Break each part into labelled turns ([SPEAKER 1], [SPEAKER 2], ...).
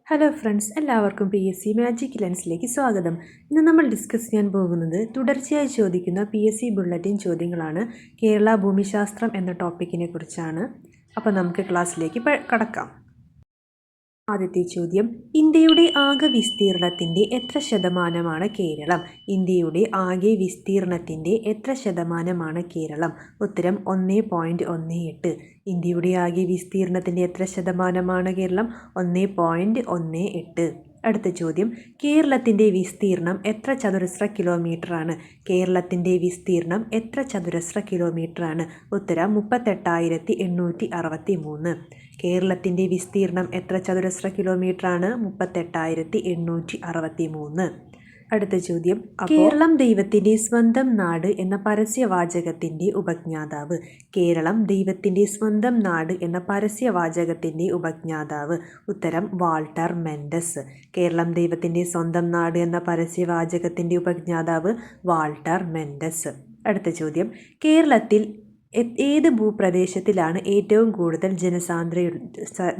[SPEAKER 1] Hello friends, എല്ലാവർക്കും PSC magic ലെൻസിലേക്ക് സ്വാഗതം. ഇന്ന് നമ്മൾ ഡിസ്കസ് ചെയ്യാൻ പോകുന്നത് തുടർച്ചയായി ചോദിക്കുന്ന PSC ബുള്ളറ്റിൻ ചോദ്യങ്ങളാണ്. കേരള ഭൂമിശാസ്ത്രം എന്ന ടോപ്പിക്കിനെ കുറിച്ചാണ്. അപ്പോൾ നമുക്ക് ക്ലാസ്സിലേക്ക് കടക്കാം. ആദ്യത്തെ ചോദ്യം, ഇന്ത്യയുടെ ആകെ വിസ്തീർണത്തിൻ്റെ എത്ര ശതമാനമാണ് കേരളം? ഇന്ത്യയുടെ ആകെ വിസ്തീർണത്തിൻ്റെ എത്ര ശതമാനമാണ് കേരളം? ഉത്തരം 1.18. ഇന്ത്യയുടെ ആകെ വിസ്തീർണത്തിൻ്റെ എത്ര ശതമാനമാണ് കേരളം? 1.18. അടുത്ത ചോദ്യം, കേരളത്തിൻ്റെ വിസ്തീർണം എത്ര ചതുരശ്ര കിലോമീറ്ററാണ്? കേരളത്തിൻ്റെ വിസ്തീർണം എത്ര ചതുരശ്ര കിലോമീറ്ററാണ്? ഉത്തരം 38,863. കേരളത്തിൻ്റെ വിസ്തീർണം എത്ര ചതുരശ്ര കിലോമീറ്ററാണ്? 38,863. അടുത്ത ചോദ്യം, കേരളം ദൈവത്തിൻ്റെ സ്വന്തം നാട് എന്ന പരസ്യവാചകത്തിൻ്റെ ഉപജ്ഞാതാവ്. കേരളം ദൈവത്തിൻ്റെ സ്വന്തം നാട് എന്ന പരസ്യവാചകത്തിൻ്റെ ഉപജ്ഞാതാവ്. ഉത്തരം വാൾട്ടർ മെൻഡസ്. കേരളം ദൈവത്തിൻ്റെ സ്വന്തം നാട് എന്ന പരസ്യവാചകത്തിൻ്റെ ഉപജ്ഞാതാവ് വാൾട്ടർ മെൻഡസ്. അടുത്ത ചോദ്യം, കേരളത്തിൽ ഏത് ഭൂപ്രദേശത്തിലാണ് ഏറ്റവും കൂടുതൽ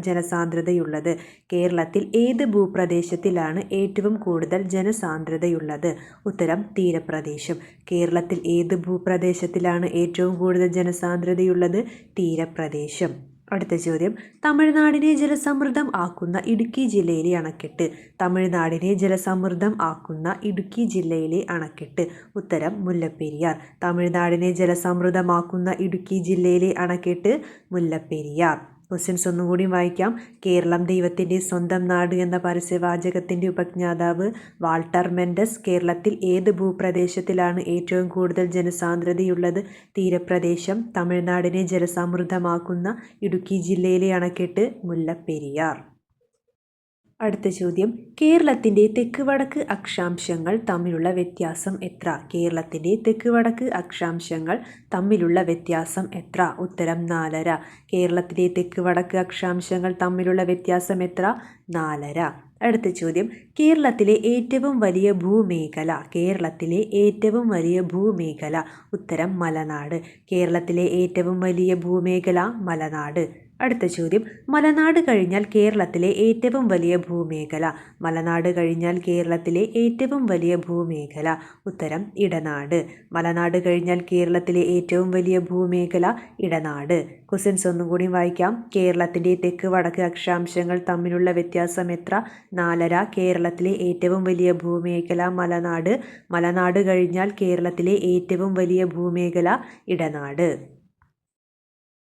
[SPEAKER 1] ജനസാന്ദ്രതയുള്ളത്? കേരളത്തിൽ ഏത് ഭൂപ്രദേശത്തിലാണ് ഏറ്റവും കൂടുതൽ ജനസാന്ദ്രതയുള്ളത്? ഉത്തരം തീരപ്രദേശം. കേരളത്തിൽ ഏത് ഭൂപ്രദേശത്തിലാണ് ഏറ്റവും കൂടുതൽ ജനസാന്ദ്രതയുള്ളത്? തീരപ്രദേശം. അടുത്ത ചോദ്യം, തമിഴ്നാടിനെ ജലസമൃദ്ധം ആക്കുന്ന ഇടുക്കി ജില്ലയിലെ അണക്കെട്ട്. തമിഴ്നാടിനെ ജലസമൃദ്ധം ആക്കുന്ന ഇടുക്കി ജില്ലയിലെ അണക്കെട്ട്. ഉത്തരം മുല്ലപ്പെരിയാർ. തമിഴ്നാടിനെ ജലസമൃദ്ധമാക്കുന്ന ഇടുക്കി ജില്ലയിലെ അണക്കെട്ട് മുല്ലപ്പെരിയാർ. ക്വസ്റ്റ്യൻസ് ഒന്നുകൂടി വായിക്കാം. കേരളം ദൈവത്തിൻ്റെ സ്വന്തം നാട് എന്ന പരസ്യവാചകത്തിൻ്റെ ഉപജ്ഞാതാവ് വാൾട്ടർ മെൻഡസ്. കേരളത്തിൽ ഏത് ഭൂപ്രദേശത്തിലാണ് ഏറ്റവും കൂടുതൽ ജനസാന്ദ്രതയുള്ളത്? തീരപ്രദേശം. തമിഴ്നാടിനെ ജലസമൃദ്ധമാക്കുന്ന ഇടുക്കി ജില്ലയിലെ അണക്കെട്ട് മുല്ലപ്പെരിയാർ. അടുത്ത ചോദ്യം, കേരളത്തിൻ്റെ തെക്ക് വടക്ക് അക്ഷാംശങ്ങൾ തമ്മിലുള്ള വ്യത്യാസം എത്ര? കേരളത്തിൻ്റെ തെക്ക് വടക്ക് അക്ഷാംശങ്ങൾ തമ്മിലുള്ള വ്യത്യാസം എത്ര? ഉത്തരം 4.5. കേരളത്തിലെ തെക്ക് വടക്ക് അക്ഷാംശങ്ങൾ തമ്മിലുള്ള വ്യത്യാസം എത്ര? 4.5. അടുത്ത ചോദ്യം, കേരളത്തിലെ ഏറ്റവും വലിയ ഭൂമേഖല. കേരളത്തിലെ ഏറ്റവും വലിയ ഭൂമേഖല. ഉത്തരം മലനാട്. കേരളത്തിലെ ഏറ്റവും വലിയ ഭൂമേഖല മലനാട്. അടുത്ത ചോദ്യം, മലനാട് കഴിഞ്ഞാൽ കേരളത്തിലെ ഏറ്റവും വലിയ ഭൂമേഖല. മലനാട് കഴിഞ്ഞാൽ കേരളത്തിലെ ഏറ്റവും വലിയ ഭൂമേഖല. ഉത്തരം ഇടനാട്. മലനാട് കഴിഞ്ഞാൽ കേരളത്തിലെ ഏറ്റവും വലിയ ഭൂമേഖല ഇടനാട്. ക്വസ്റ്റ്യൻസ് ഒന്നും കൂടി വായിക്കാം. കേരളത്തിൻ്റെ തെക്ക് വടക്ക് അക്ഷാംശങ്ങൾ തമ്മിലുള്ള വ്യത്യാസം എത്ര? 4.5. കേരളത്തിലെ ഏറ്റവും വലിയ ഭൂമേഖല മലനാട്. മലനാട് കഴിഞ്ഞാൽ കേരളത്തിലെ ഏറ്റവും വലിയ ഭൂമേഖല ഇടനാട്.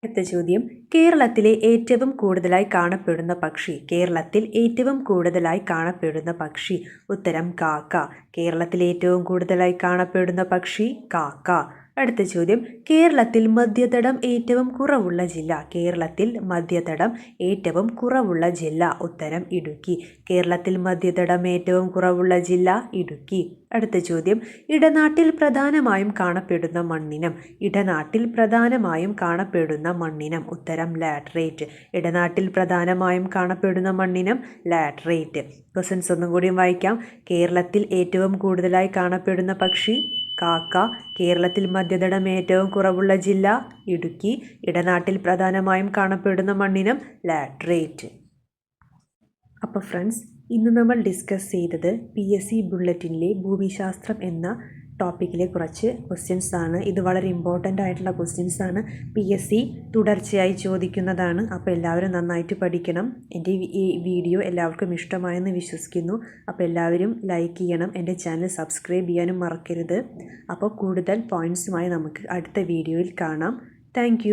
[SPEAKER 1] അടുത്ത ചോദ്യം, കേരളത്തിലെ ഏറ്റവും കൂടുതലായി കാണപ്പെടുന്ന പക്ഷി. കേരളത്തിൽ ഏറ്റവും കൂടുതലായി കാണപ്പെടുന്ന പക്ഷി. ഉത്തരം കാക്ക. കേരളത്തിൽ ഏറ്റവും കൂടുതലായി കാണപ്പെടുന്ന പക്ഷി കാക്ക. അടുത്ത ചോദ്യം, കേരളത്തിൽ മധ്യതടം ഏറ്റവും കുറവുള്ള ജില്ല. കേരളത്തിൽ മധ്യതടം ഏറ്റവും കുറവുള്ള ജില്ല. ഉത്തരം ഇടുക്കി. കേരളത്തിൽ മധ്യതടം ഏറ്റവും കുറവുള്ള ജില്ല ഇടുക്കി. അടുത്ത ചോദ്യം, ഇടനാട്ടിൽ പ്രധാനമായും കാണപ്പെടുന്ന മണ്ണിനം. ഇടനാട്ടിൽ പ്രധാനമായും കാണപ്പെടുന്ന മണ്ണിനം. ഉത്തരം ലാറ്ററൈറ്റ്. ഇടനാട്ടിൽ പ്രധാനമായും കാണപ്പെടുന്ന മണ്ണിനം ലാറ്ററൈറ്റ്. ക്വസ്റ്റ്യൻസ് ഒന്നും കൂടി വായിക്കാം. കേരളത്തിൽ ഏറ്റവും കൂടുതലായി കാണപ്പെടുന്ന പക്ഷി കാക്ക. കേരളത്തിൽ മധ്യതടം ഏറ്റവും കുറവുള്ള ജില്ല ഇടുക്കി. ഇടനാട്ടിൽ പ്രധാനമായും കാണപ്പെടുന്ന മണ്ണിനം ലാറ്ററൈറ്റ്. അപ്പോൾ ഫ്രണ്ട്സ്, ഇന്ന് നമ്മൾ ഡിസ്കസ് ചെയ്തത് PSC ബുള്ളറ്റിനിലെ ഭൂമിശാസ്ത്രം എന്ന ടോപ്പിക്കിലെ കുറച്ച് ക്വസ്റ്റ്യൻസ് ആണ്. ഇത് വളരെ ഇമ്പോർട്ടൻ്റ് ആയിട്ടുള്ള ക്വസ്റ്റ്യൻസ് ആണ്. PSC തുടർച്ചയായി ചോദിക്കുന്നതാണ്. അപ്പോൾ എല്ലാവരും നന്നായിട്ട് പഠിക്കണം. എൻ്റെ ഈ വീഡിയോ എല്ലാവർക്കും ഇഷ്ടമായെന്ന് വിശ്വസിക്കുന്നു. അപ്പോൾ എല്ലാവരും ലൈക്ക് ചെയ്യണം. എൻ്റെ ചാനൽ സബ്സ്ക്രൈബ് ചെയ്യാനും മറക്കരുത്. അപ്പോൾ കൂടുതൽ പോയിൻറ്റ്സുമായി നമുക്ക് അടുത്ത വീഡിയോയിൽ കാണാം. താങ്ക്